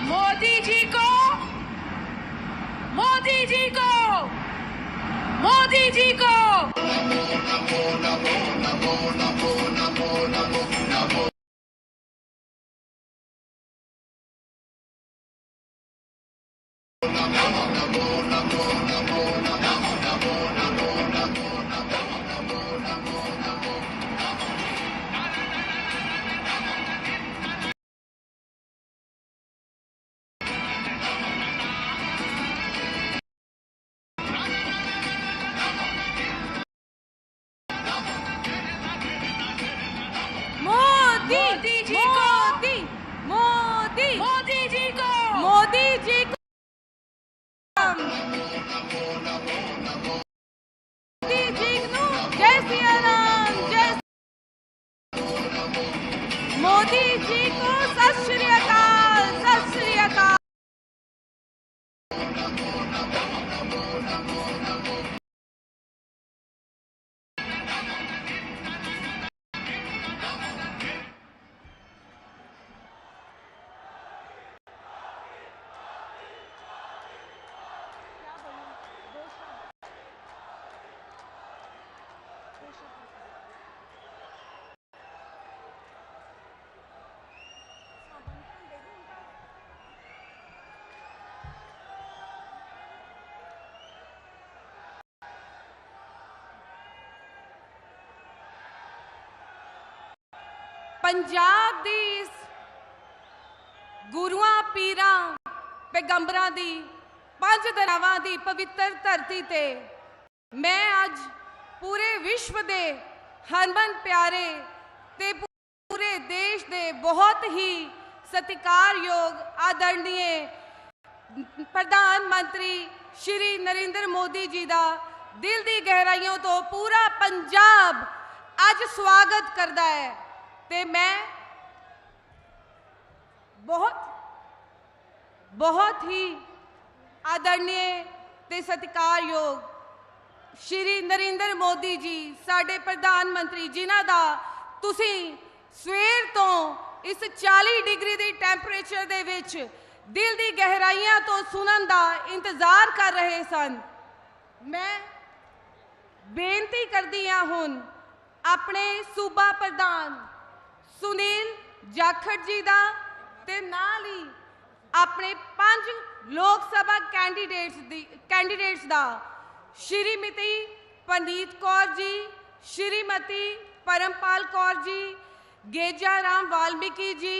मोदी जी को, मोदी जी को, मोदी जी को। मोदी जी को, मोदी मोदी जी को, मोदी जी को, मोदी जी को जय सिया राम, जय मोदी जी को सत श्री अकाल, सत श्री अकाल। पंजाब दी इस गुरुआं पीरां पैगंबरां दी पंज दरियावां दी पवित्र धरती ते मैं अज पूरे विश्व दे हरमन प्यारे ते पूरे देश दे बहुत ही सत्कारयोग आदरणीय प्रधानमंत्री श्री नरेंद्र मोदी जी दा दिल दी गहराइयों तो पूरा पंजाब अज स्वागत करता है। ते मैं बहुत ही आदरणीय ते सत्कारयोग श्री नरेंद्र मोदी जी साडे प्रधानमंत्री जिन्हां दा तुसीं सवेर तो इस 40 डिग्री दी टैंपरेचर दे विच दिल दी गहराइयां तो सुनन दा इंतजार कर रहे सन। मैं बेनती करदी हां हुण अपने सूबा प्रधान सुनील जाखड़ जी दा ते नाल ही अपने 5 लोक सभा कैंडीडेट्स दा श्रीमती पनीत कौर जी, श्रीमती परमपाल कौर जी, गेजा राम वाल्मीकि जी,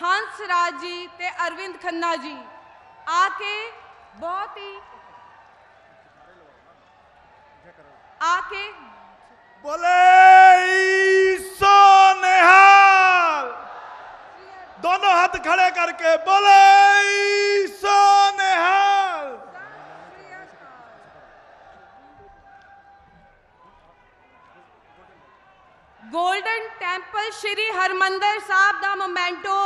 हंस राज जी ते अरविंद खन्ना जी आके बहुत ही आके बोले ईसो निहाल, दोनों हाथ खड़े करके बोले ईसो निहाल। गोल्डन टैंपल श्री हरमंदर साहब का मोमेंटो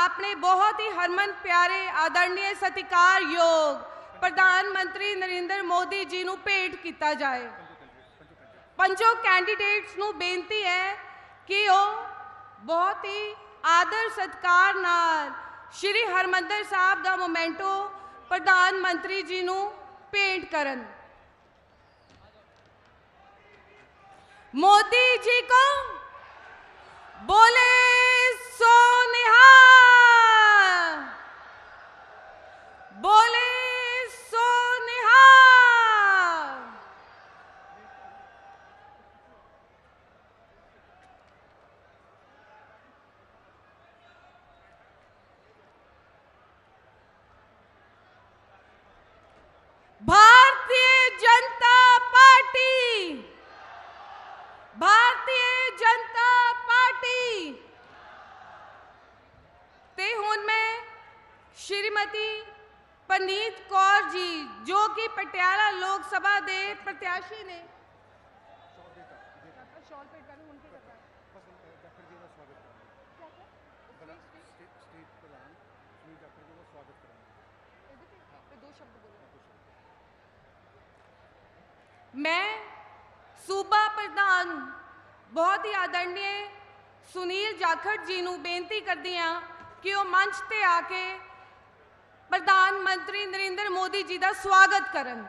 अपने बहुत ही हरमन प्यारे आदरणीय सत्कार योग प्रधानमंत्री नरेंद्र मोदी जी को भेंट किया जाए। पंजों कैंडीडेट्स नू बेनती है कि वो बहुत ही आदर सत्कार नाल श्री हरमंदर साहब का मोमेंटो प्रधानमंत्री जी को भेंट करन। मोदी जी को बोले सो निहाल, बोले सो निहाल। भारतीय जनता पार्टी, भारतीय जनता पार्टी ते हुण मैं श्रीमती पनीत कौर जी जो कि पटियाला लोक सभा दे प्रत्याशी ने मैं सूबा प्रधान बहुत ही आदरणीय सुनील जाखड़ जी को बेनती करती हाँ कि वो मंच पर आके ਪ੍ਰਧਾਨ ਮੰਤਰੀ ਨਰਿੰਦਰ ਮੋਦੀ ਜੀ ਦਾ ਸਵਾਗਤ ਕਰਨ।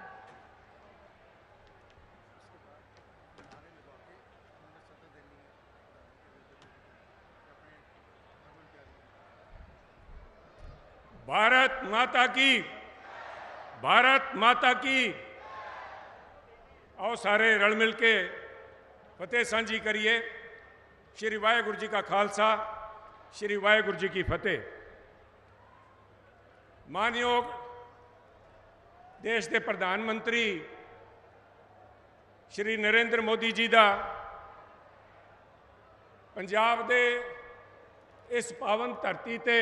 भारत माता की, भारत माता की। आओ सारे रल मिल के फतेह सांझी करिए। श्री वाहेगुरु जी का खालसा, श्री वाहेगुरु जी की फतेह। मानयोग देश के प्रधानमंत्री श्री नरेंद्र मोदी जी का पंजाब के इस पावन धरती ते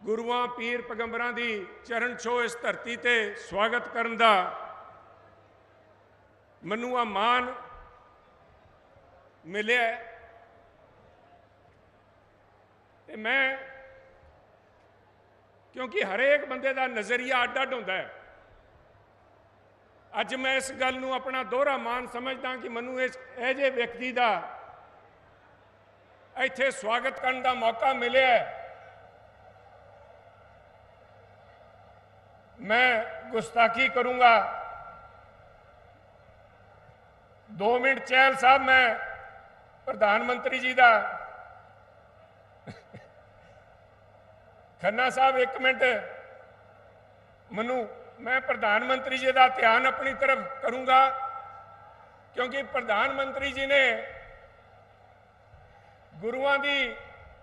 गुरुआं पीर पैगंबरां दी चरण छो इस धरती ते स्वागत करन दा मैनूं आ मान मिलिया ते मैं, क्योंकि हरेक बंदे दा नज़रिया अड्ड अड्ड हुंदा है, अज मैं इस गल नूं अपना दोहरा मान समझदा कि मैनूं इस ऐजे व्यक्ति दा इत्थे स्वागत करन दा मौका मिलिया है। मैं गुस्ताखी करूंगा। 2 मिनट चहल साहब, मैं प्रधानमंत्री जी का खन्ना साहब 1 मिनट मैं प्रधानमंत्री जी का ध्यान अपनी तरफ करूंगा, क्योंकि प्रधानमंत्री जी ने गुरुआं दी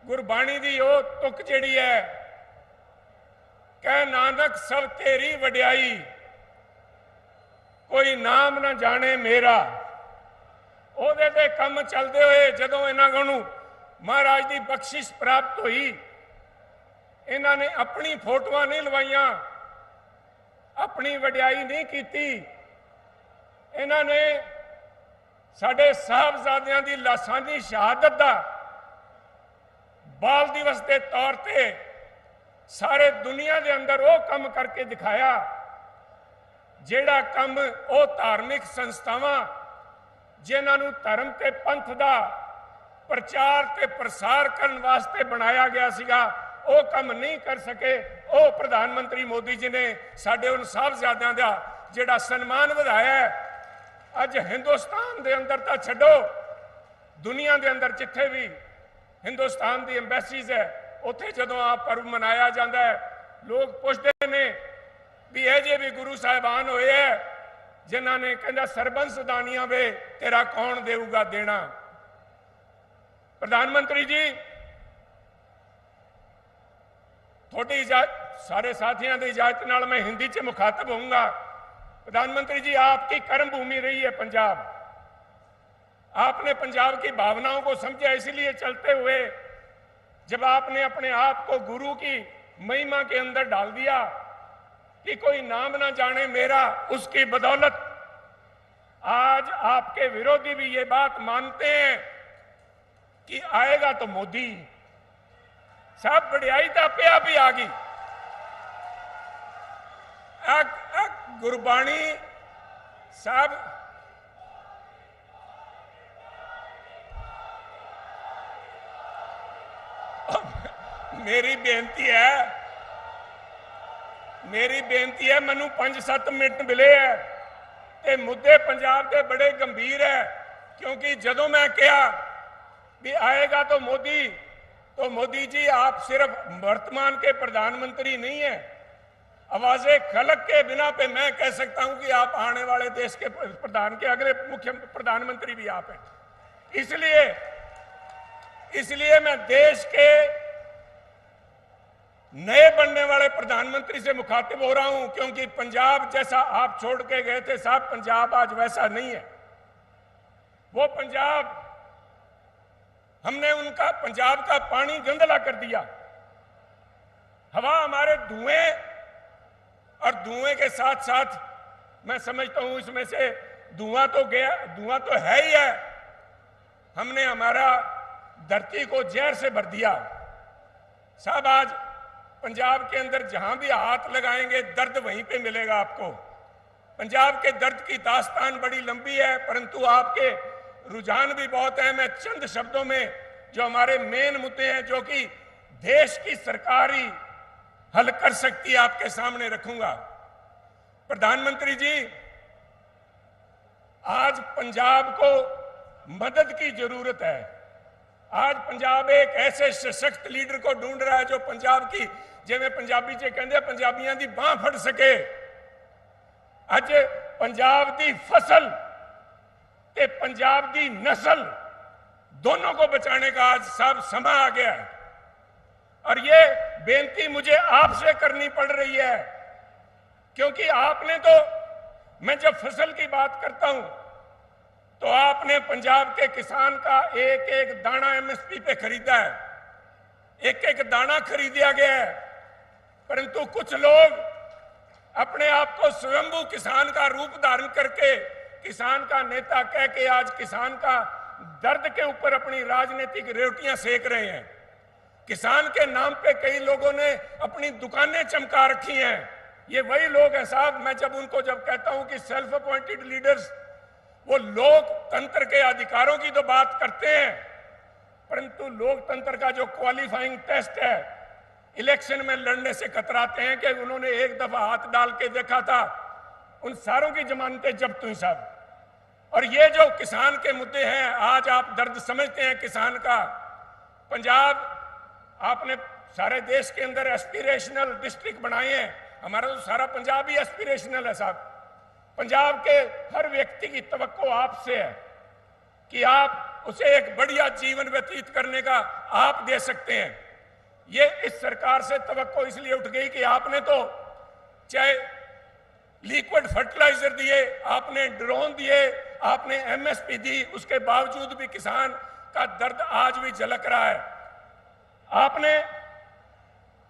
गुरबाणी दी वो तुक जिहड़ी है, कह नानक सब तेरी वड्याई, कोई नाम ना जाने मेरा। ਉਹਦੇ ਤੇ ਕੰਮ चलते हुए जदों इन्हां नूं महाराज की बख्शिश प्राप्त हुई, इन्हां ने अपनी फोटोआं नहीं लवाइयां, अपनी वड्याई नहीं कीती, इन्हां ने साडे साहबजादियां दी लाशां दी शहादत दा बाल दिवस के तौर पे सारे दुनिया के अंदर वो काम करके दिखाया जिहड़ा काम वो धार्मिक संस्थावां जिन्हां धर्म ते पंथ का प्रचार ते प्रसार करने वास्ते बनाया गया सीगा, वो काम नहीं कर सके। वो प्रधानमंत्री मोदी जी ने साडे उन साहबजादियां दा जिहड़ा सन्मान वधाया है। अज हिंदुस्तान के अंदर तो छड्डो, दुनिया के अंदर जिथे भी हिंदुस्तान की एम्बेसीज है, उत्थे जदों आप पर्व मनाया जाता है, लोग पुछते हैं भी ये जे भी गुरु साहिबान होए है जिन्हां ने कहंदा सरबंस दानियां वे तेरा कौन देऊगा देना। प्रधानमंत्री जी, थोड़ी सारे साथियों की इजाजत नाल मैं हिंदी च मुखातब होऊंगा। प्रधानमंत्री जी, आपकी कर्म भूमि रही है पंजाब, आपने पंजाब की भावनाओं को समझा, इसलिए चलते हुए जब आपने अपने आप को गुरु की महिमा के अंदर डाल दिया कि कोई नाम ना जाने मेरा, उसकी बदौलत आज आपके विरोधी भी ये बात मानते हैं कि आएगा तो मोदी। साहब वड्याई तो आपे आप ही आ गई। गुरबाणी साहब, मेरी बेनती है मैनू 5-7 मिनट मिले है ते मुद्दे पंजाब के बड़े गंभीर है, क्योंकि जदों मैं कहा भी आएगा तो मोदी जी आप सिर्फ वर्तमान के प्रधानमंत्री नहीं है, आवाज़े खलक के बिना पे मैं कह सकता हूं कि आप आने वाले देश के प्रधान के अगले मुख्य प्रधानमंत्री भी आप हैं। इसलिए मैं देश के नए बनने वाले प्रधानमंत्री से मुखातिब हो रहा हूं, क्योंकि पंजाब जैसा आप छोड़ के गए थे साहब, पंजाब आज वैसा नहीं है। वो पंजाब, हमने उनका पंजाब का पानी गंदला कर दिया, हवा हमारे धुएं, और धुएं के साथ साथ मैं समझता हूं इसमें से धुआं तो है ही है, हमने हमारा धरती को जहर से भर दिया। साहब आज पंजाब के अंदर जहां भी हाथ लगाएंगे दर्द वहीं पे मिलेगा आपको। पंजाब के दर्द की दास्तान बड़ी लंबी है, परंतु आपके रुझान भी बहुत है। मैं चंद शब्दों में जो हमारे मेन मुद्दे हैं, जो कि देश की सरकारी हल कर सकती है आपके सामने रखूंगा। प्रधानमंत्री जी, आज पंजाब को मदद की जरूरत है। आज पंजाब एक ऐसे सशक्त लीडर को ढूंढ रहा है जो पंजाब की, जिवें पंजाबी च कहंदे पंजाबियों की बांह फड़ सके। अज पंजाब की फसल ते पंजाब की नस्ल दोनों को बचाने का आज सब समय आ गया है। और ये बेनती मुझे आपसे करनी पड़ रही है, क्योंकि आपने तो, मैं जब फसल की बात करता हूं तो आपने पंजाब के किसान का एक एक दाना एमएसपी पे खरीदा है, एक एक दाना खरीदा गया है। परंतु कुछ लोग अपने आप को स्वयंभू किसान का रूप धारण करके किसान का नेता कह के आज किसान का दर्द के ऊपर अपनी राजनीतिक रोटियां सेक रहे हैं। किसान के नाम पे कई लोगों ने अपनी दुकानें चमका रखी हैं। ये वही लोग हैं साहब, मैं जब कहता हूं कि सेल्फ अपॉइंटेड लीडर्स, वो लोकतंत्र के अधिकारों की तो बात करते हैं, परंतु लोकतंत्र का जो क्वालिफाइंग टेस्ट है, इलेक्शन में लड़ने से कतराते हैं कि उन्होंने एक दफा हाथ डाल के देखा था, उन सारों की जमानतें जब्त हुई साहब। और ये जो किसान के मुद्दे हैं, आज आप दर्द समझते हैं किसान का। पंजाब, आपने सारे देश के अंदर एस्पिरेशनल डिस्ट्रिक्ट बनाए हैं, हमारा तो सारा पंजाब ही एस्पिरेशनल है साहब। पंजाब के हर व्यक्ति की तवक्को आपसे है कि आप उसे एक बढ़िया जीवन व्यतीत करने का आप दे सकते हैं। ये इस सरकार से तवक्को इसलिए उठ गई कि आपने तो चाहे लिक्विड फर्टिलाइजर दिए, आपने ड्रोन दिए, आपने एमएसपी दी, उसके बावजूद भी किसान का दर्द आज भी झलक रहा है। आपने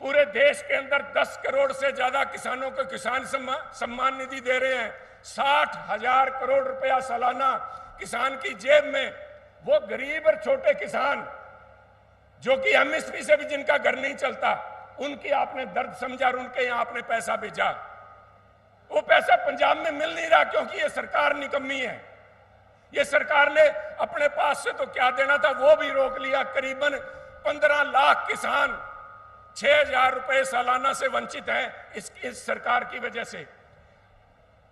पूरे देश के अंदर 10 करोड़ से ज्यादा किसानों को किसान सम्मान निधि दे रहे हैं। 60,000 करोड़ रुपया सालाना किसान की जेब में। वो गरीब और छोटे किसान जो कि एमएसपी से भी जिनका घर नहीं चलता, उनकी आपने दर्द समझा और उनके यहां आपने पैसा भेजा। वो पैसा पंजाब में मिल नहीं रहा क्योंकि ये सरकार निकम्मी है। ये सरकार ने अपने पास से तो क्या देना था वो भी रोक लिया। करीबन 15 लाख किसान 6,000 रुपए सालाना से वंचित हैं इस सरकार की वजह से।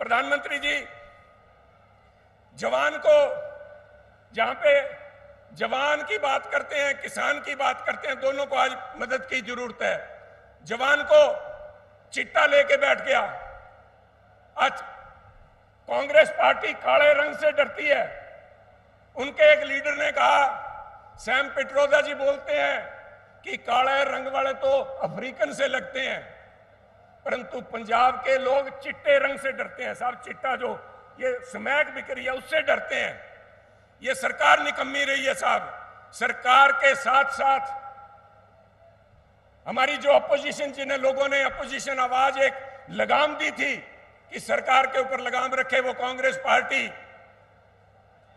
प्रधानमंत्री जी, जवान को, जहां पे जवान की बात करते हैं, किसान की बात करते हैं, दोनों को आज मदद की जरूरत है। जवान को चिट्टा लेके बैठ गया। आज कांग्रेस पार्टी काले रंग से डरती है। उनके एक लीडर ने कहा, सैम पिट्रोदा जी बोलते हैं कि काले रंग वाले तो अफ्रीकन से लगते हैं, परंतु पंजाब के लोग चिट्टे रंग से डरते हैं साहब। चिट्टा जो ये स्मैक बिक रही है उससे डरते हैं। ये सरकार निकम्मी रही है साहब। सरकार के साथ साथ हमारी जो अपोजिशन, जिन्हें लोगों ने अपोजिशन आवाज एक लगाम दी थी कि सरकार के ऊपर लगाम रखे, वो कांग्रेस पार्टी,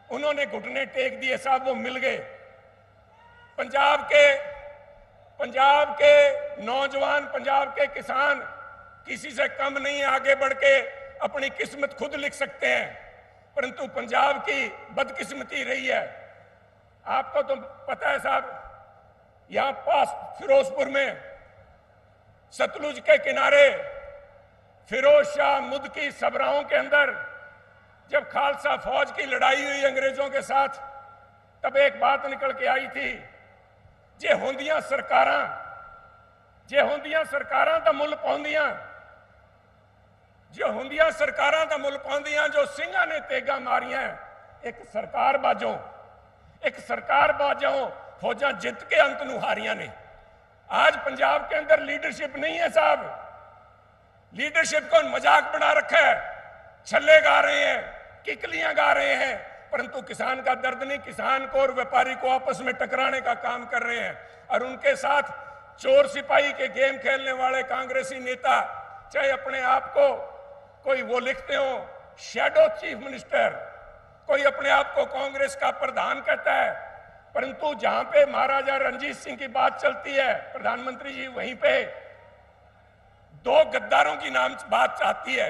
उन्होंने घुटने टेक दिए साहब, वो मिल गए। पंजाब के नौजवान, पंजाब के किसान किसी से कम नहीं, आगे बढ़ के अपनी किस्मत खुद लिख सकते हैं, परंतु पंजाब की बदकिस्मती रही है। आपको तो पता है साहब, यहां पास फिरोजपुर में सतलुज के किनारे फिरोज शाह मुद की सबराहों के अंदर जब खालसा फौज की लड़ाई हुई अंग्रेजों के साथ, तब एक बात निकल के आई थी, जे होंदियां सरकारां दा मुल पाउंदियां, जो होंदियां सरकारां दा मुल पाउंदियां, जो सिंघां ने तेगा मारियां, एक सरकार बाजों फौजां जित के अंत नूं हारियां ने। आज पंजाब के अंदर लीडरशिप नहीं है साहब। लीडरशिप को मजाक बना रखा है, छल्ले गा रहे हैं, किकलियां गा रहे हैं, परंतु किसान का दर्द नहीं, किसान को और व्यापारी को आपस में टकराने का काम कर रहे हैं। और उनके साथ चोर सिपाही के गेम खेलने वाले कांग्रेसी नेता, चाहे अपने आप को कोई वो लिखते हो शैडो चीफ मिनिस्टर, कोई अपने आप को कांग्रेस का प्रधान कहता है, परंतु जहां पे महाराजा रणजीत सिंह की बात चलती है प्रधानमंत्री जी, वहीं पे दो गद्दारों की नाम बात आती है।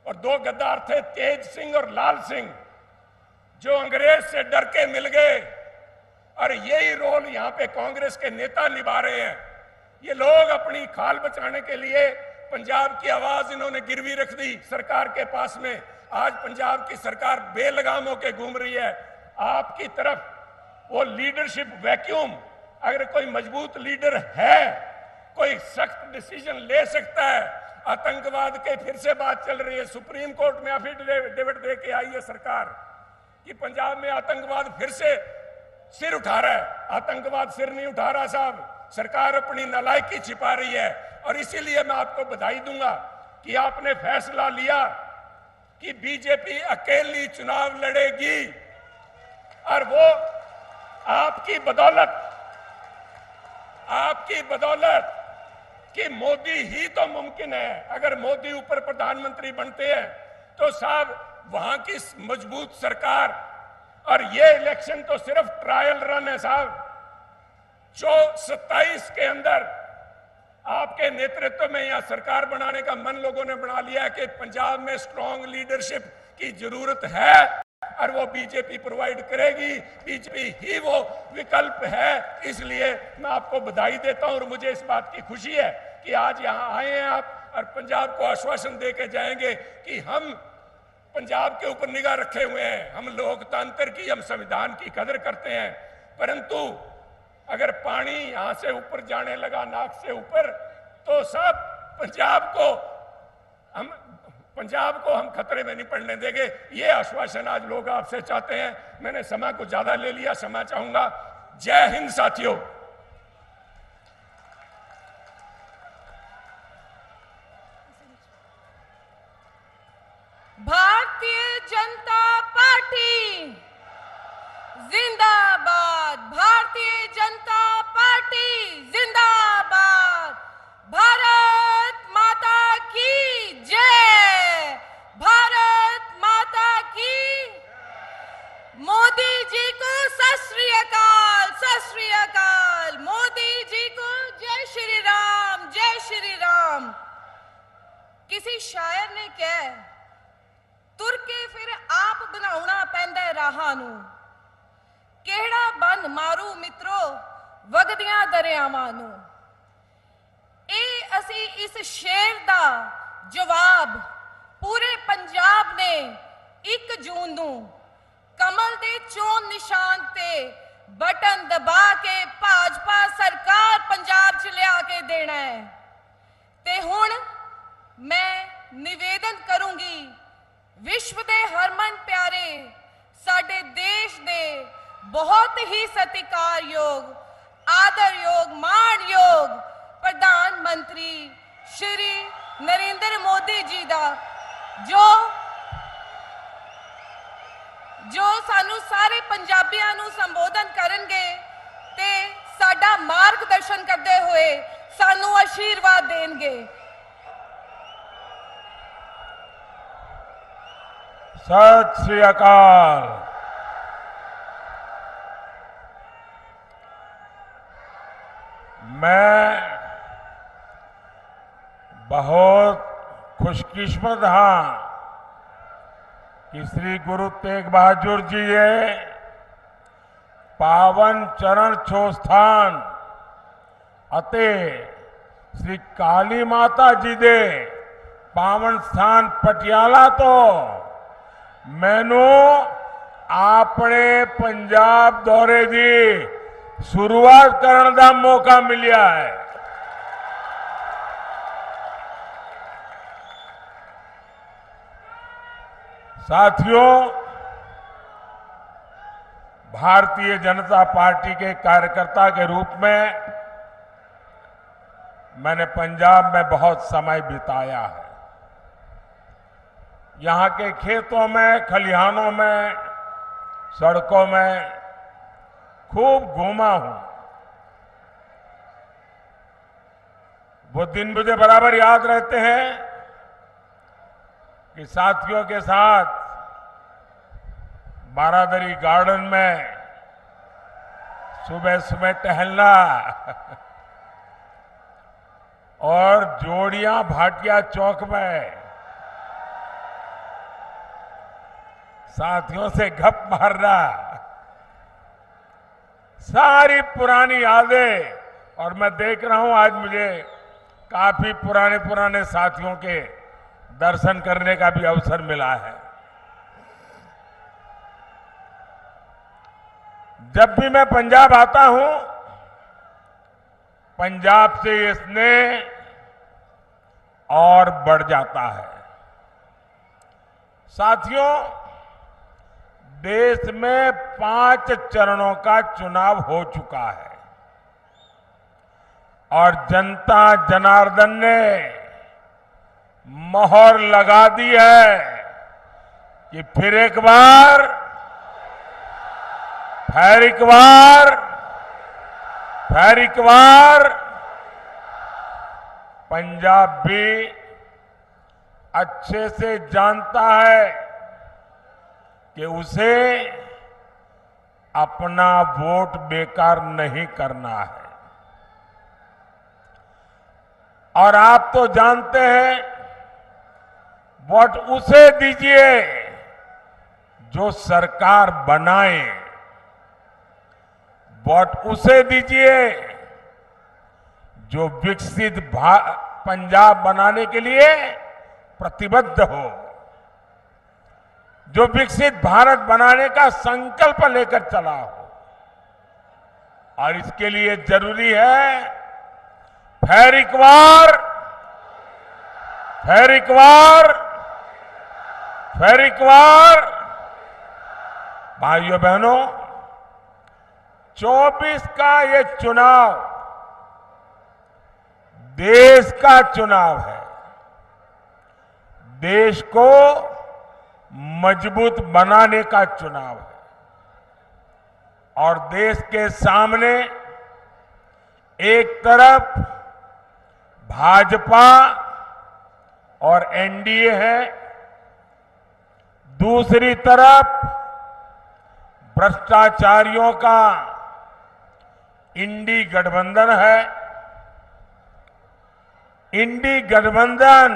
और दो गद्दार थे तेज सिंह और लाल सिंह, जो अंग्रेज से डर के मिल गए। और यही रोल यहां पे कांग्रेस के नेता निभा रहे हैं। ये लोग अपनी खाल बचाने के लिए पंजाब की आवाज इन्होंने गिरवी रख दी सरकार के पास में। आज पंजाब की सरकार बेलगाम होकर घूम रही है। आपकी तरफ वो लीडरशिप वैक्यूम, अगर कोई मजबूत लीडर है, कोई सख्त डिसीजन ले सकता है। आतंकवाद के फिर से बात चल रही है, सुप्रीम कोर्ट में एफिडेविट दे के आई है सरकार कि पंजाब में आतंकवाद फिर से सिर उठा रहा है। आतंकवाद सिर नहीं उठा रहा साहब, सरकार अपनी नालायकी छिपा रही है। और इसीलिए मैं आपको बधाई दूंगा कि आपने फैसला लिया कि बीजेपी अकेली चुनाव लड़ेगी और वो आपकी बदौलत कि मोदी ही तो मुमकिन है। अगर मोदी ऊपर प्रधानमंत्री बनते हैं तो साहब वहां की मजबूत सरकार, और ये इलेक्शन तो सिर्फ ट्रायल रन है साहब। 27 के अंदर आपके नेतृत्व में यहां सरकार बनाने का मन लोगों ने बना लिया है कि पंजाब में स्ट्रांग लीडरशिप की जरूरत है और वो बीजेपी प्रोवाइड करेगी। बीजेपी ही वो विकल्प है। इसलिए मैं आपको बधाई देता हूं और मुझे इस बात की खुशी है कि आज यहां आए हैं आप और पंजाब को आश्वासन दे के जाएंगे कि हम पंजाब के ऊपर निगाह रखे हुए हैं। हम लोकतंत्र की, हम संविधान की कदर करते हैं। परंतु अगर पानी यहां से ऊपर जाने लगा, नाक से ऊपर, तो सब पंजाब को हम खतरे में नहीं पड़ने देंगे। ये आश्वासन आज लोग आपसे चाहते हैं। मैंने समय को ज्यादा ले लिया, समय चाहूंगा। जय हिंद साथियों। भारतीय जनता पार्टी जिंदाबाद, भारतीय जनता पार्टी जिंदाबाद, भारत माता की जय, भारत माता की। मोदी जी को सत श्री अकाल, सत श्री अकाल। मोदी जी को जय श्री राम, जय श्री राम। किसी शायर ने कहा, तुर के फिर आप बनाउणा पैंदा राहां नूं, किहड़ा बन मारू मित्रो वगदियां दरियावां नूं। ਇਹ ਅਸੀਂ ਇਸ ਸ਼ੇਰ ਦਾ ਜਵਾਬ ਪੂਰੇ ਪੰਜਾਬ ਨੇ 1 ਜੂਨ ਨੂੰ ਕਮਲ ਦੇ ਚੋਣ ਨਿਸ਼ਾਨ ਤੇ ਬਟਨ ਦਬਾ ਕੇ ਭਾਜਪਾ ਸਰਕਾਰ ਪੰਜਾਬ 'ਚ ਲਿਆ ਕੇ ਦੇਣਾ ਹੈ। ਤੇ ਹੁਣ ਮੈਂ ਨਿਵੇਦਨ ਕਰੂੰਗੀ, ਵਿਸ਼ਵ ਦੇ ਹਰਮਨ ਪਿਆਰੇ ਸਾਡੇ ਦੇਸ਼ ਦੇ ਬਹੁਤ ਹੀ ਸਤਿਕਾਰਯੋਗ, ਆਦਰਯੋਗ, ਮਾਣਯੋਗ प्रधान मंत्री श्री नरेंद्र मोदी जी का जो सानू सारे पंजाबियों नू संबोधन करनगे ते साडा मार्गदर्शन करते हुए सानू आशीर्वाद देंगे। सत श्री अकाल। मैं बहुत खुशकिस्मत हाँ कि श्री गुरु तेग बहादुर जी ये पावन चरण छो स्थान अते श्री काली माता जी दे पावन स्थान पटियाला तो मैनू अपने पंजाब दौरे दी शुरुआत करने का मौका मिला है। साथियों, भारतीय जनता पार्टी के कार्यकर्ता के रूप में मैंने पंजाब में बहुत समय बिताया है। यहां के खेतों में, खलिहानों में, सड़कों में खूब घूमा हूं। वो दिन मुझे बराबर याद रहते हैं कि साथियों के साथ बारादरी गार्डन में सुबह सुबह टहलना और जोड़ियां भाटिया चौक में साथियों से गप मारना, सारी पुरानी यादें और मैं देख रहा हूं आज मुझे काफी पुराने पुराने साथियों के दर्शन करने का भी अवसर मिला है। जब भी मैं पंजाब आता हूं, पंजाब से ये स्नेह और बढ़ जाता है। साथियों, देश में 5 चरणों का चुनाव हो चुका है और जनता जनार्दन ने मोहर लगा दी है कि फिर एक बार पंजाब भी अच्छे से जानता है कि उसे अपना वोट बेकार नहीं करना है। और आप तो जानते हैं, वोट उसे दीजिए जो सरकार बनाए, वोट उसे दीजिए जो विकसित पंजाब बनाने के लिए प्रतिबद्ध हो, जो विकसित भारत बनाने का संकल्प लेकर चला हो। और इसके लिए जरूरी है फिर एक बार भाइयों बहनों, 24 का ये चुनाव देश का चुनाव है। देश को मजबूत बनाने का चुनाव है और देश के सामने एक तरफ भाजपा और एनडीए है, दूसरी तरफ भ्रष्टाचारियों का इंडी गठबंधन है। इंडी गठबंधन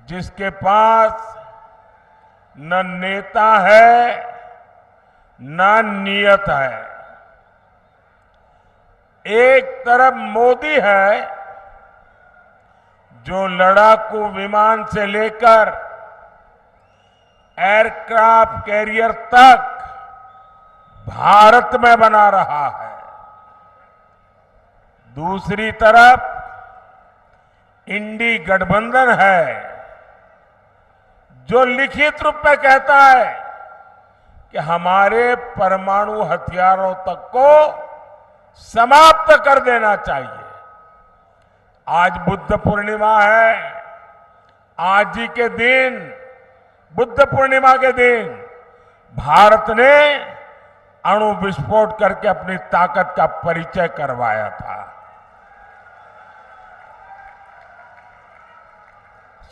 जिसके पास न नेता है न नियत है। एक तरफ मोदी है जो लड़ाकू विमान से लेकर एयरक्राफ्ट कैरियर तक भारत में बना रहा है। दूसरी तरफ इंडी गठबंधन है जो लिखित रूप में कहता है कि हमारे परमाणु हथियारों तक को समाप्त कर देना चाहिए। आज बुद्ध पूर्णिमा है। आज ही के दिन, बुद्ध पूर्णिमा के दिन, भारत ने अणु विस्फोट करके अपनी ताकत का परिचय करवाया था।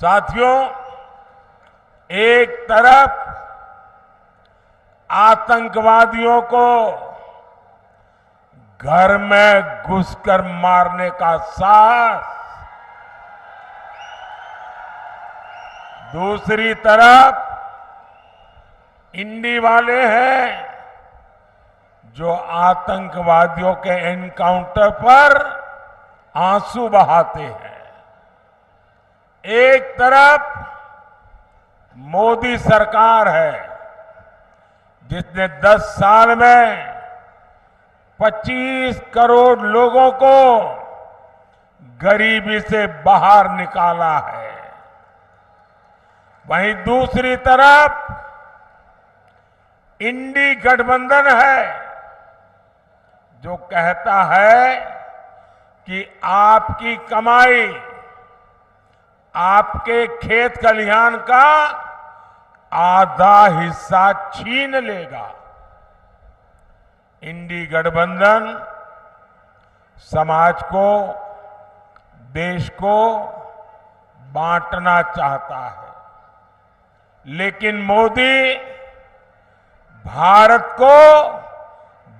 साथियों, एक तरफ आतंकवादियों को घर में घुसकर मारने का साहस, दूसरी तरफ इंडी वाले हैं जो आतंकवादियों के एनकाउंटर पर आंसू बहाते हैं। एक तरफ मोदी सरकार है जिसने 10 साल में 25 kroड़ लोगों को गरीबी से बाहर निकाला है। वहीं दूसरी तरफ इंडी गठबंधन है जो कहता है कि आपकी कमाई, आपके खेत खलिहान का आधा हिस्सा छीन लेगा। इंडी गठबंधन समाज को, देश को बांटना चाहता है, लेकिन मोदी भारत को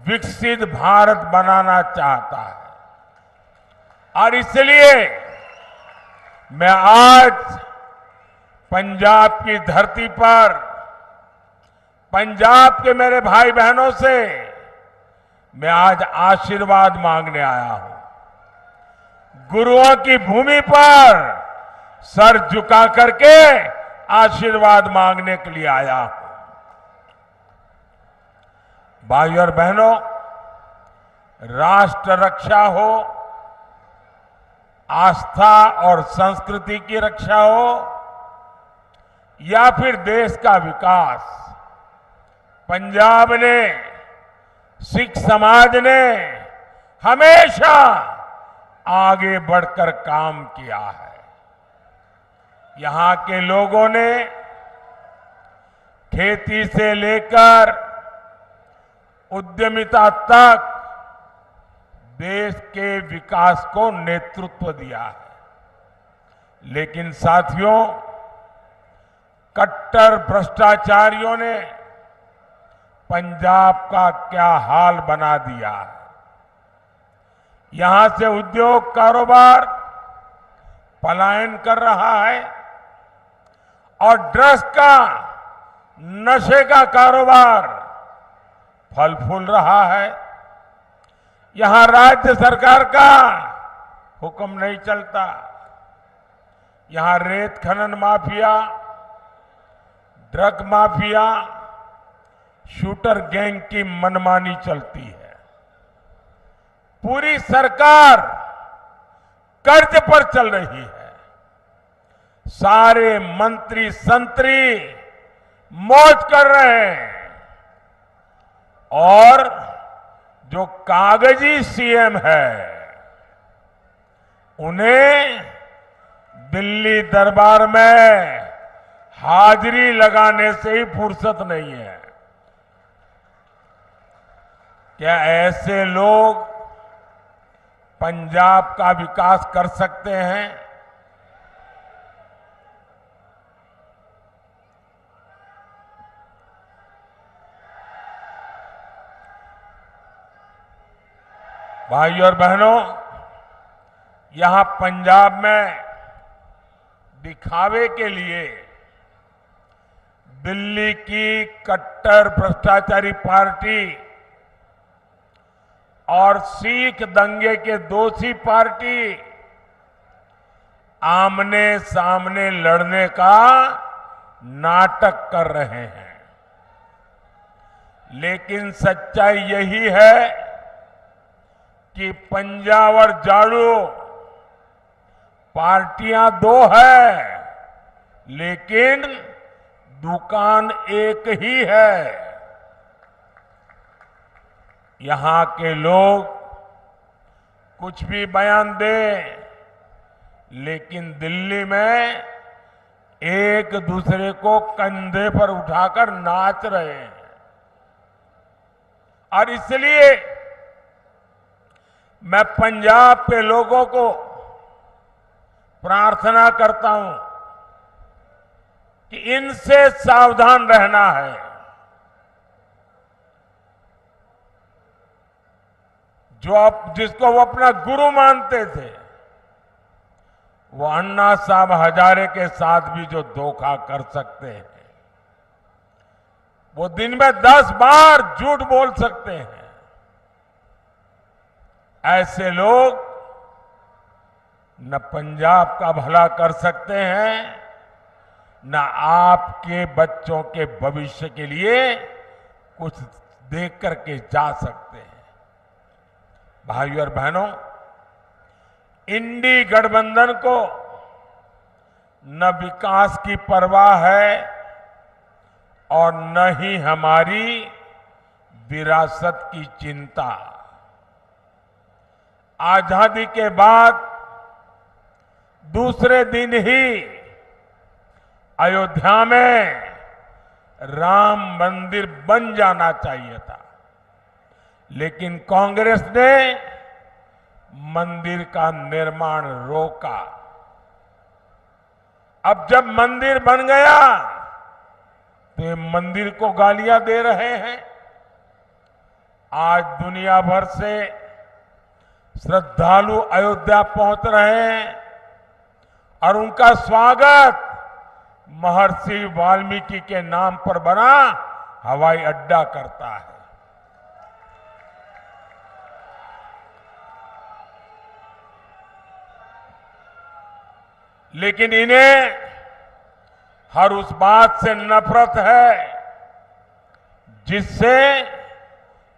विकसित भारत बनाना चाहता है। और इसलिए मैं आज पंजाब की धरती पर पंजाब के मेरे भाई बहनों से मैं आज आशीर्वाद मांगने आया हूं। गुरुओं की भूमि पर सर झुका करके आशीर्वाद मांगने के लिए आया हूं। भाइयों और बहनों, राष्ट्र रक्षा हो, आस्था और संस्कृति की रक्षा हो या फिर देश का विकास, पंजाब ने, सिख समाज ने हमेशा आगे बढ़कर काम किया है। यहां के लोगों ने खेती से लेकर उद्यमिता तक देश के विकास को नेतृत्व दिया है। लेकिन साथियों, कट्टर भ्रष्टाचारियों ने पंजाब का क्या हाल बना दिया है। यहां से उद्योग कारोबार पलायन कर रहा है और ड्रग्स का, नशे का कारोबार फल फूल रहा है। यहां राज्य सरकार का हुक्म नहीं चलता। यहां रेत खनन mafia, drug mafia, shooter gang की मनमानी चलती है। पूरी सरकार कर्ज पर चल रही है। सारे मंत्री संतरी मौज कर रहे हैं और जो कागजी सीएम है उन्हें दिल्ली दरबार में हाजिरी लगाने से ही फुर्सत नहीं है। क्या ऐसे लोग पंजाब का विकास कर सकते हैं? भाइयों और बहनों, यहां पंजाब में दिखावे के लिए दिल्ली की कट्टर भ्रष्टाचारी पार्टी और सिख दंगे के दोषी पार्टी आमने सामने लड़ने का नाटक कर रहे हैं। लेकिन सच्चाई यही है कि पंजाब और झाड़ू पार्टियां दो है, लेकिन दुकान एक ही है। यहां के लोग कुछ भी बयान दें, लेकिन दिल्ली में एक दूसरे को कंधे पर उठाकर नाच रहे हैं। और इसलिए मैं पंजाब के लोगों को प्रार्थना करता हूं कि इनसे सावधान रहना है। जिसको वो अपना गुरु मानते थे, वो अन्ना साहब हजारे के साथ भी जो धोखा कर सकते हैं, वो दिन में 10 बार झूठ बोल सकते हैं। ऐसे लोग न पंजाब का भला कर सकते हैं, न आपके बच्चों के भविष्य के लिए कुछ देख करके जा सकते हैं। भाइयों और बहनों, इंडी गठबंधन को न विकास की परवाह है और न ही हमारी विरासत की चिंता। आजादी के बाद दूसरे दिन ही अयोध्या में राम मंदिर बन जाना चाहिए था, लेकिन कांग्रेस ने मंदिर का निर्माण रोका। अब जब मंदिर बन गया तो ये मंदिर को गालियां दे रहे हैं। आज दुनिया भर से श्रद्धालु अयोध्या पहुंच रहे हैं और उनका स्वागत महर्षि वाल्मीकि के नाम पर बना हवाई अड्डा करता है। लेकिन इन्हें हर उस बात से नफरत है जिससे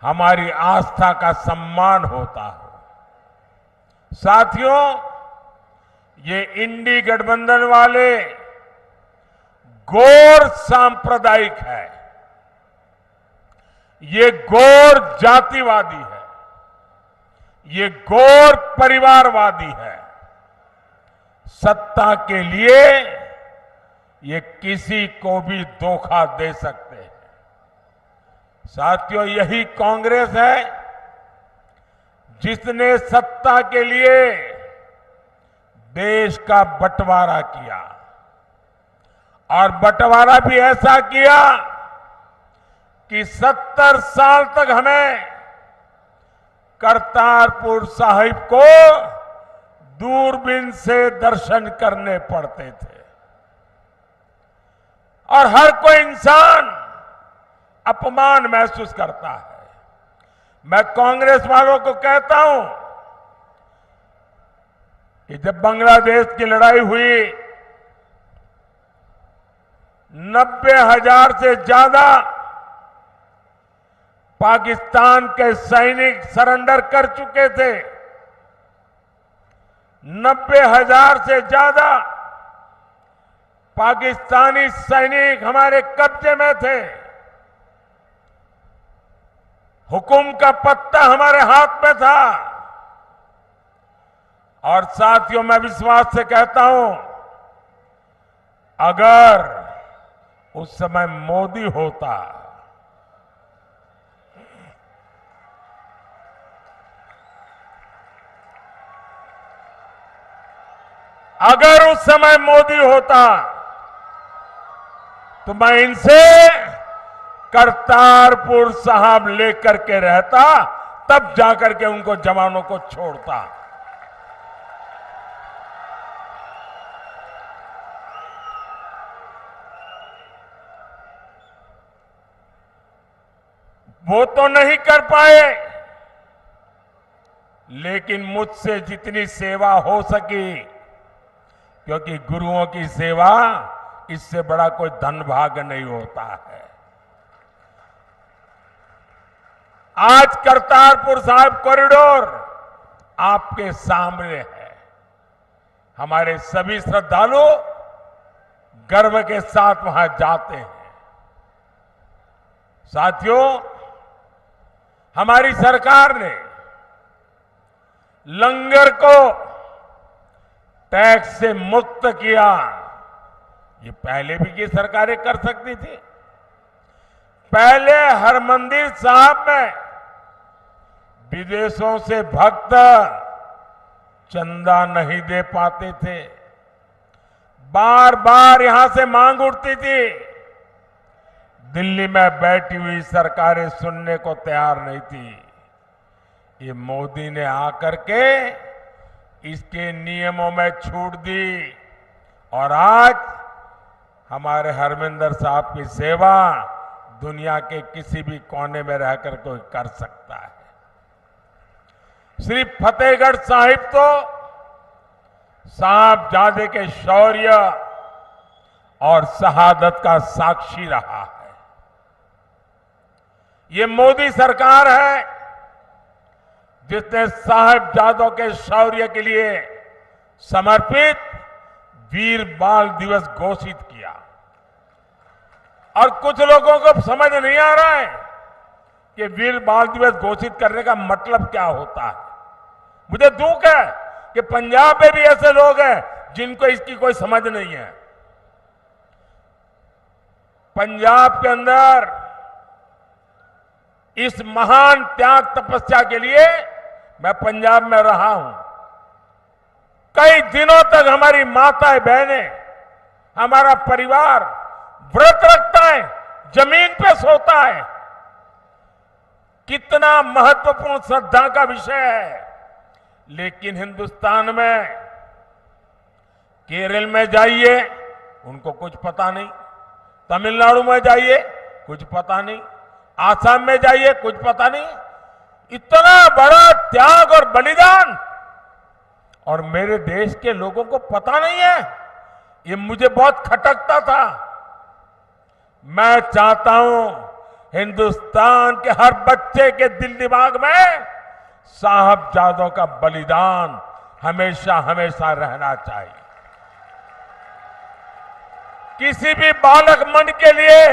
हमारी आस्था का सम्मान होता हो। साथियों, ये इंडी गठबंधन वाले गौर सांप्रदायिक है, ये गौर जातिवादी है, ये गौर परिवारवादी है। सत्ता के लिए ये किसी को भी धोखा दे सकते हैं। साथियों, यही कांग्रेस है जिसने सत्ता के लिए देश का बंटवारा किया, और बंटवारा भी ऐसा किया कि 70 साल तक हमें करतारपुर साहिब को दूरबीन से दर्शन करने पड़ते थे, और हर कोई इंसान अपमान महसूस करता है। मैं कांग्रेस वालों को कहता हूं कि जब बांग्लादेश की लड़ाई हुई, 90,000 से ज्यादा पाकिस्तान के सैनिक सरेंडर कर चुके थे। 90,000 से ज्यादा पाकिस्तानी सैनिक हमारे कब्जे में थे। हुकुम का पत्ता हमारे हाथ में था। और साथियों, मैं विश्वास से कहता हूं, अगर उस समय मोदी होता, अगर उस समय मोदी होता तो मैं इनसे करतारपुर साहब लेकर के रहता, तब जाकर के उनको जवानों को छोड़ता। वो तो नहीं कर पाए, लेकिन मुझसे जितनी सेवा हो सकी, क्योंकि गुरुओं की सेवा इससे बड़ा कोई धन भाग्य नहीं होता है। आज करतारपुर साहिब कॉरिडोर आपके सामने है। हमारे सभी श्रद्धालु गर्व के साथ वहां जाते हैं। साथियों, हमारी सरकार ने लंगर को टैक्स से मुक्त किया। ये पहले भी ये सरकारें कर सकती थी। पहले हरमंदिर साहब में विदेशों से भक्त चंदा नहीं दे पाते थे। बार बार यहां से मांग उठती थी। दिल्ली में बैठी हुई सरकारें सुनने को तैयार नहीं थी। ये मोदी ने आकर के इसके नियमों में छूट दी, और आज हमारे हरमिंदर साहब की सेवा दुनिया के किसी भी कोने में रहकर कोई कर सकता है। श्री फतेहगढ़ साहिब तो साहबजादे के शौर्य और शहादत का साक्षी रहा है। ये मोदी सरकार है जिसने साहबजादों के शौर्य के लिए समर्पित वीर बाल दिवस घोषित किया। और कुछ लोगों को समझ नहीं आ रहा है कि वीर बाल दिवस घोषित करने का मतलब क्या होता है। मुझे दुख है कि पंजाब में भी ऐसे लोग हैं जिनको इसकी कोई समझ नहीं है। पंजाब के अंदर इस महान त्याग तपस्या के लिए मैं पंजाब में रहा हूं। कई दिनों तक हमारी माताएं बहनें, हमारा परिवार व्रत रखता है, जमीन पे सोता है। कितना महत्वपूर्ण श्रद्धा का विषय है। लेकिन हिंदुस्तान में केरल में जाइए, उनको कुछ पता नहीं। तमिलनाडु में जाइए, कुछ पता नहीं। आसाम में जाइए, कुछ पता नहीं। इतना बड़ा त्याग और बलिदान, और मेरे देश के लोगों को पता नहीं है, ये मुझे बहुत खटकता था। मैं चाहता हूं हिंदुस्तान के हर बच्चे के दिल दिमाग में साहबजादों का बलिदान हमेशा हमेशा रहना चाहिए। किसी भी बालक मन के लिए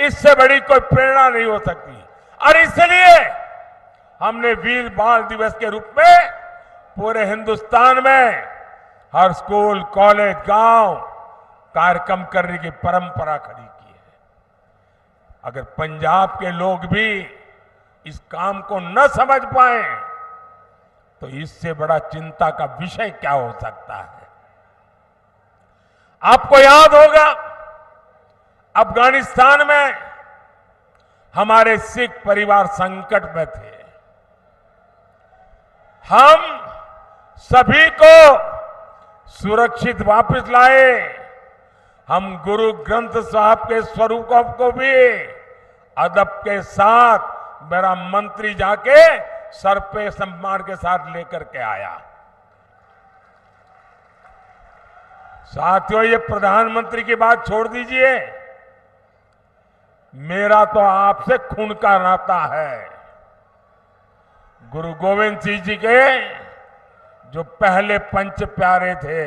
इससे बड़ी कोई प्रेरणा नहीं हो सकती। और इसलिए हमने वीर बाल दिवस के रूप में पूरे हिंदुस्तान में हर स्कूल, कॉलेज, गांव कार्यक्रम करने की परंपरा खड़ी की है। अगर पंजाब के लोग भी इस काम को न समझ पाए तो इससे बड़ा चिंता का विषय क्या हो सकता है। आपको याद होगा अफगानिस्तान में हमारे सिख परिवार संकट में थे। हम सभी को सुरक्षित वापस लाए। हम गुरु ग्रंथ साहब के स्वरूपों को भी अदब के साथ मेरा मंत्री जाके सर पे सम्मान के साथ लेकर के आया। साथियों, ये प्रधानमंत्री की बात छोड़ दीजिए, मेरा तो आपसे खून का नाता है। गुरु गोविंद सिंह जी के जो पहले पंच प्यारे थे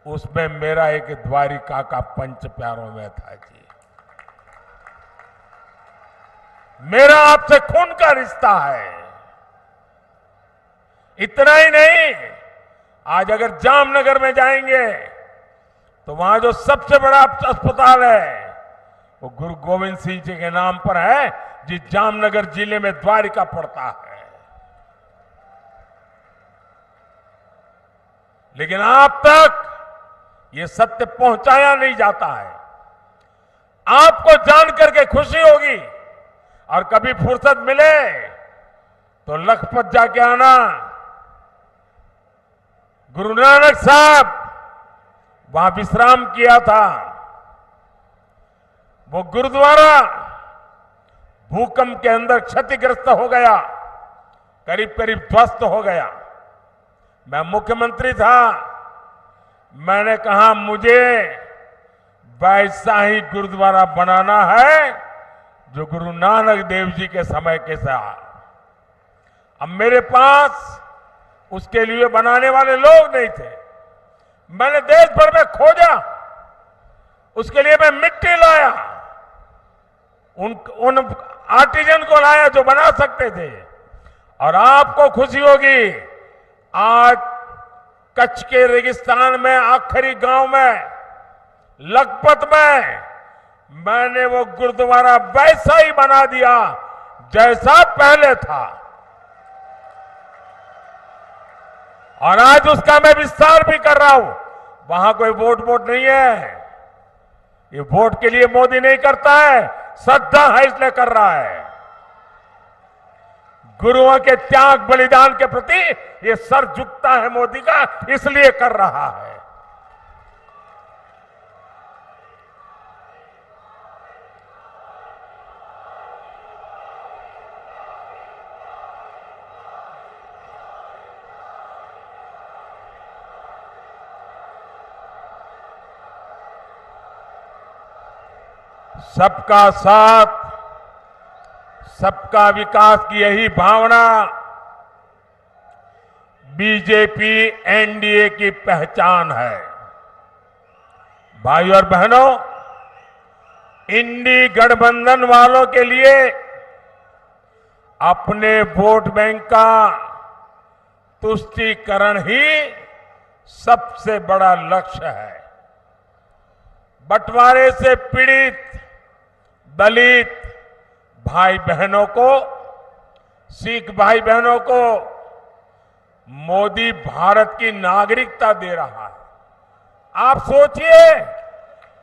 उसमें मेरा एक द्वारिका का पंच प्यारों में था जी। मेरा आपसे खून का रिश्ता है। इतना ही नहीं, आज अगर जामनगर में जाएंगे तो वहां जो सबसे बड़ा अस्पताल है वो गुरु गोविंद सिंह जी के नाम पर है, जिस जामनगर जिले में द्वारिका पड़ता है। लेकिन आप तक ये सत्य पहुंचाया नहीं जाता है। आपको जानकर के खुशी होगी और कभी फुर्सत मिले तो लखपत जाके आना। गुरु नानक साहब वहां विश्राम किया था। वो गुरुद्वारा भूकंप के अंदर क्षतिग्रस्त हो गया, करीब करीब ध्वस्त हो गया। मैं मुख्यमंत्री था, मैंने कहा मुझे वैसा ही गुरुद्वारा बनाना है जो गुरु नानक देव जी के समय के साथ। अब मेरे पास उसके लिए बनाने वाले लोग नहीं थे। मैंने देश भर में खोजा, उसके लिए मैं मिट्टी लाया, उन आर्टिजन को लाया जो बना सकते थे। और आपको खुशी होगी, आज कच्छ के रेगिस्तान में आखिरी गांव में लखपत में मैंने वो गुरुद्वारा वैसा ही बना दिया जैसा पहले था। और आज उसका मैं विस्तार भी कर रहा हूं। वहां कोई वोट नहीं है। ये वोट के लिए मोदी नहीं करता है, श्रद्धा है इसलिए कर रहा है। गुरुओं के त्याग बलिदान के प्रति ये सर झुकता है मोदी का, इसलिए कर रहा है। सबका साथ, सबका विकास की यही भावना बीजेपी एनडीए की पहचान है। भाइयों और बहनों, इंडी गठबंधन वालों के लिए अपने वोट बैंक का तुष्टीकरण ही सबसे बड़ा लक्ष्य है। बंटवारे से पीड़ित दलित भाई बहनों को, सिख भाई बहनों को मोदी भारत की नागरिकता दे रहा है। आप सोचिए,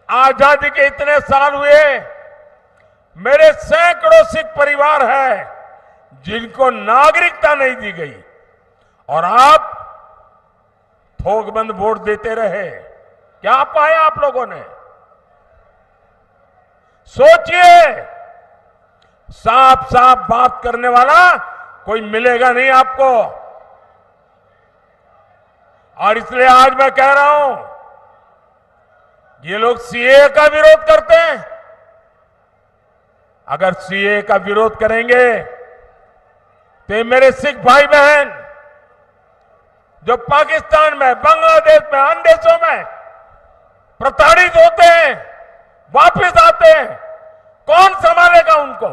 आजादी के इतने साल हुए, मेरे सैकड़ों सिख परिवार हैं जिनको नागरिकता नहीं दी गई, और आप थोकबंद वोट देते रहे। क्या पाया आप लोगों ने? सोचिए, साफ साफ बात करने वाला कोई मिलेगा नहीं आपको। और इसलिए आज मैं कह रहा हूं, ये लोग सीए का विरोध करते हैं। अगर सीए का विरोध करेंगे तो ये मेरे सिख भाई बहन जो पाकिस्तान में, बांग्लादेश में, अन्य देशों में प्रताड़ित होते हैं, वापस आते हैं, कौन संभालेगा उनको?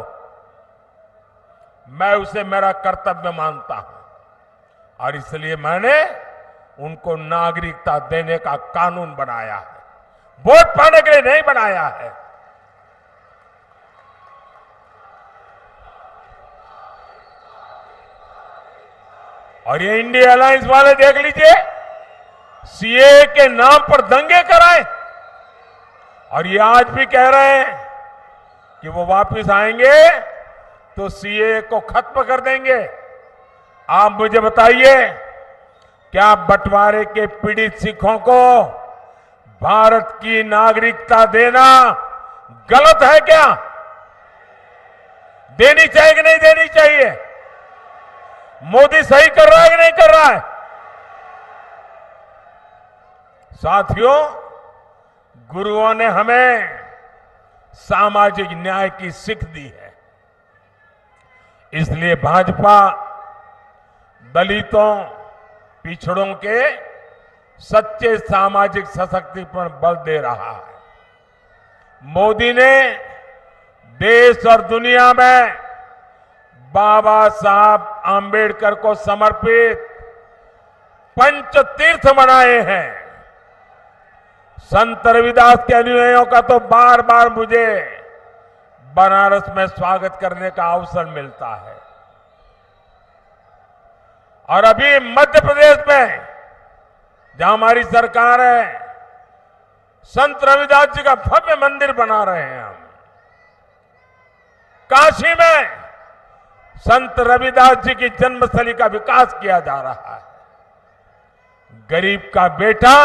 मैं उसे मेरा कर्तव्य मानता हूं और इसलिए मैंने उनको नागरिकता देने का कानून बनाया है, वोट पाने के लिए नहीं बनाया है। और ये इंडिया अलायंस वाले देख लीजिए, सीए के नाम पर दंगे कराए और ये आज भी कह रहे हैं कि वो वापस आएंगे तो सीए को खत्म कर देंगे। आप मुझे बताइए, क्या बंटवारे के पीड़ित सिखों को भारत की नागरिकता देना गलत है क्या? देनी चाहिए कि नहीं देनी चाहिए? मोदी सही कर रहा है कि नहीं कर रहा है? साथियों, गुरुओं ने हमें सामाजिक न्याय की सीख दी है। इसलिए भाजपा दलितों, पिछड़ों के सच्चे सामाजिक सशक्तिकरण पर बल दे रहा है। मोदी ने देश और दुनिया में बाबा साहब आंबेडकर को समर्पित पंच तीर्थ बनाए हैं। संत रविदास के अनुयायियों का तो बार बार मुझे बनारस में स्वागत करने का अवसर मिलता है। और अभी मध्य प्रदेश में जहां हमारी सरकार है, संत रविदास जी का भव्य मंदिर बना रहे हैं हम। काशी में संत रविदास जी की जन्मस्थली का विकास किया जा रहा है। गरीब का बेटा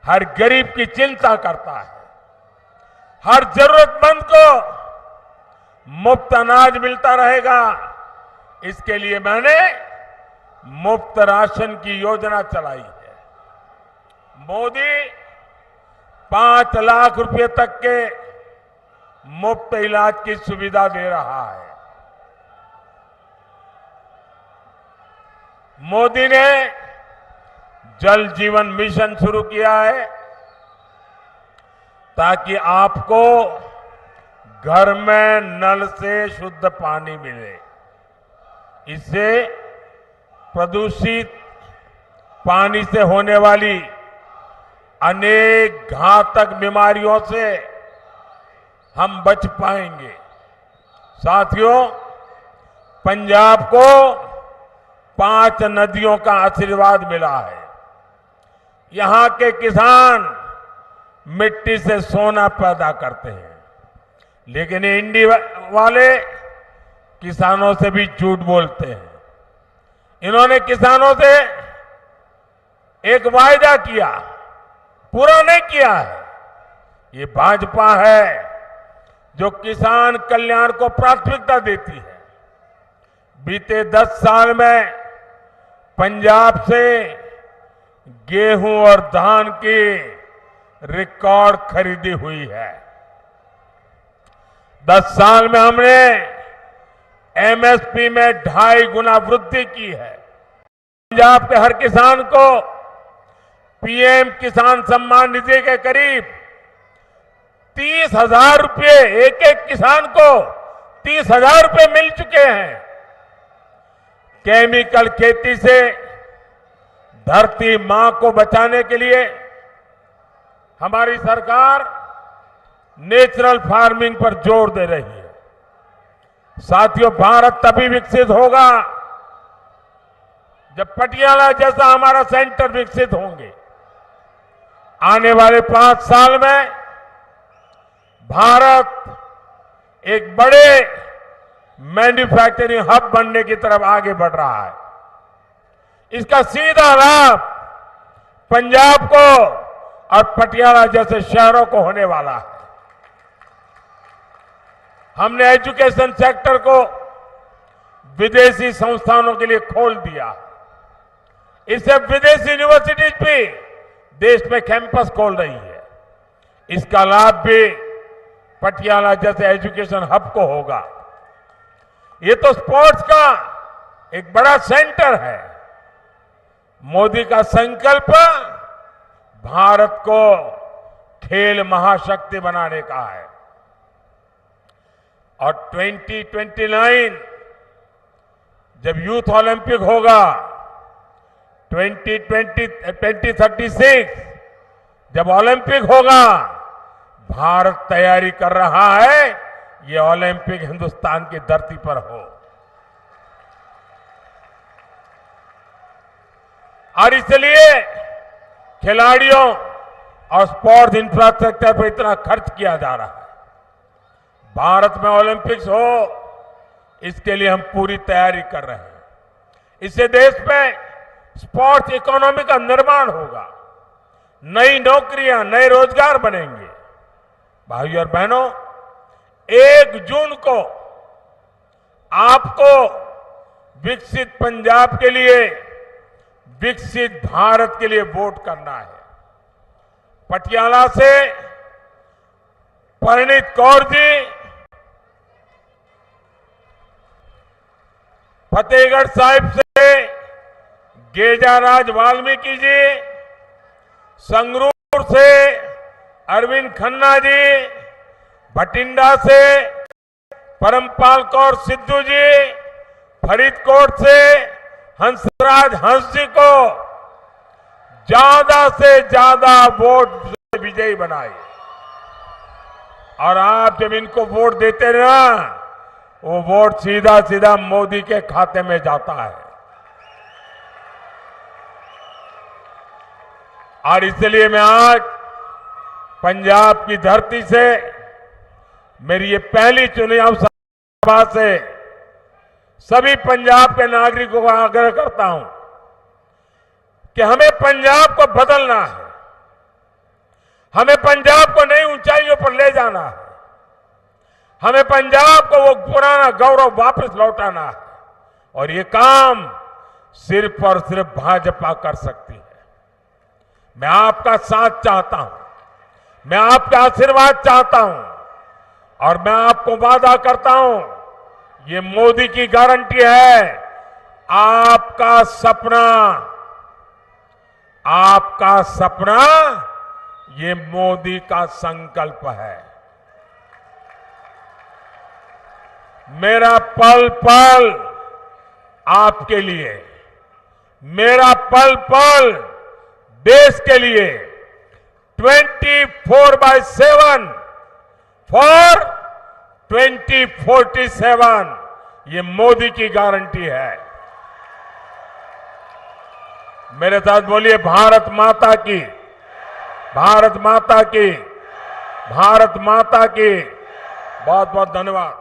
हर गरीब की चिंता करता है। हर जरूरतमंद को मुफ्त अनाज मिलता रहेगा। इसके लिए मैंने मुफ्त राशन की योजना चलाई है। मोदी 5 लाख रुपए तक के मुफ्त इलाज की सुविधा दे रहा है। मोदी ने जल जीवन मिशन शुरू किया है ताकि आपको घर में नल से शुद्ध पानी मिले। इससे प्रदूषित पानी से होने वाली अनेक घातक बीमारियों से हम बच पाएंगे। साथियों, पंजाब को 5 नदियों का आशीर्वाद मिला है। यहां के किसान मिट्टी से सोना पैदा करते हैं, लेकिन इंडिया वाले किसानों से भी झूठ बोलते हैं। इन्होंने किसानों से एक वायदा किया, पूरा नहीं किया है। ये भाजपा है जो किसान कल्याण को प्राथमिकता देती है। बीते 10 साल में पंजाब से गेहूं और धान की रिकॉर्ड खरीदी हुई है। 10 साल में हमने एमएसपी में 2.5 गुना वृद्धि की है। पंजाब के हर किसान को पीएम किसान सम्मान निधि के करीब 30,000 रुपये, एक किसान को 30,000 रुपये मिल चुके हैं। केमिकल खेती से धरती मां को बचाने के लिए हमारी सरकार नेचुरल फार्मिंग पर जोर दे रही है। साथियों, भारत तभी विकसित होगा जब पटियाला जैसा हमारा सेंटर विकसित होंगे। आने वाले 5 साल में भारत एक बड़े मैन्युफैक्चरिंग हब बनने की तरफ आगे बढ़ रहा है। इसका सीधा लाभ पंजाब को और पटियाला जैसे शहरों को होने वाला है। हमने एजुकेशन सेक्टर को विदेशी संस्थानों के लिए खोल दिया। इससे विदेशी यूनिवर्सिटीज भी देश में कैंपस खोल रही है। इसका लाभ भी पटियाला जैसे एजुकेशन हब को होगा। ये तो स्पोर्ट्स का एक बड़ा सेंटर है। मोदी का संकल्प भारत को खेल महाशक्ति बनाने का है और 2029 जब यूथ ओलंपिक होगा, 2036 जब ओलंपिक होगा, भारत तैयारी कर रहा है ये ओलंपिक हिंदुस्तान की धरती पर हो। और इसलिए खिलाड़ियों और स्पोर्ट्स इंफ्रास्ट्रक्चर पर इतना खर्च किया जा रहा है। भारत में ओलंपिक्स हो, इसके लिए हम पूरी तैयारी कर रहे हैं। इससे देश में स्पोर्ट्स इकोनॉमी का निर्माण होगा, नई नौकरियां, नए रोजगार बनेंगे। भाइयों और बहनों, 1 जून को आपको विकसित पंजाब के लिए, विकसित भारत के लिए वोट करना है। पटियाला से परिणीत कौर जी, फतेहगढ़ साहिब से गेजाराज वाल्मीकि जी, संगरूर से अरविंद खन्ना जी, भटिंडा से परमपाल कौर सिद्धू जी, फरीदकोट से हंसराज हंस जी को ज्यादा से ज्यादा वोट से विजयी बनाए। और आप जब इनको वोट देते ना, वो वोट सीधा सीधा मोदी के खाते में जाता है। और इसलिए मैं आज पंजाब की धरती से, मेरी ये पहली चुनाव सभा से सभी पंजाब के नागरिकों का आग्रह करता हूं कि हमें पंजाब को बदलना है, हमें पंजाब को नई ऊंचाइयों पर ले जाना है, हमें पंजाब को वो पुराना गौरव वापस लौटाना है। और ये काम सिर्फ और सिर्फ भाजपा कर सकती है। मैं आपका साथ चाहता हूं, मैं आपका आशीर्वाद चाहता हूं और मैं आपको वादा करता हूं, ये मोदी की गारंटी है। आपका सपना ये मोदी का संकल्प है। मेरा पल पल आपके लिए, मेरा पल पल देश के लिए 24/7 फॉर 2047 ये मोदी की गारंटी है। मेरे साथ बोलिए, भारत माता की, भारत माता की, भारत माता की। बहुत बहुत धन्यवाद।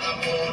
नमो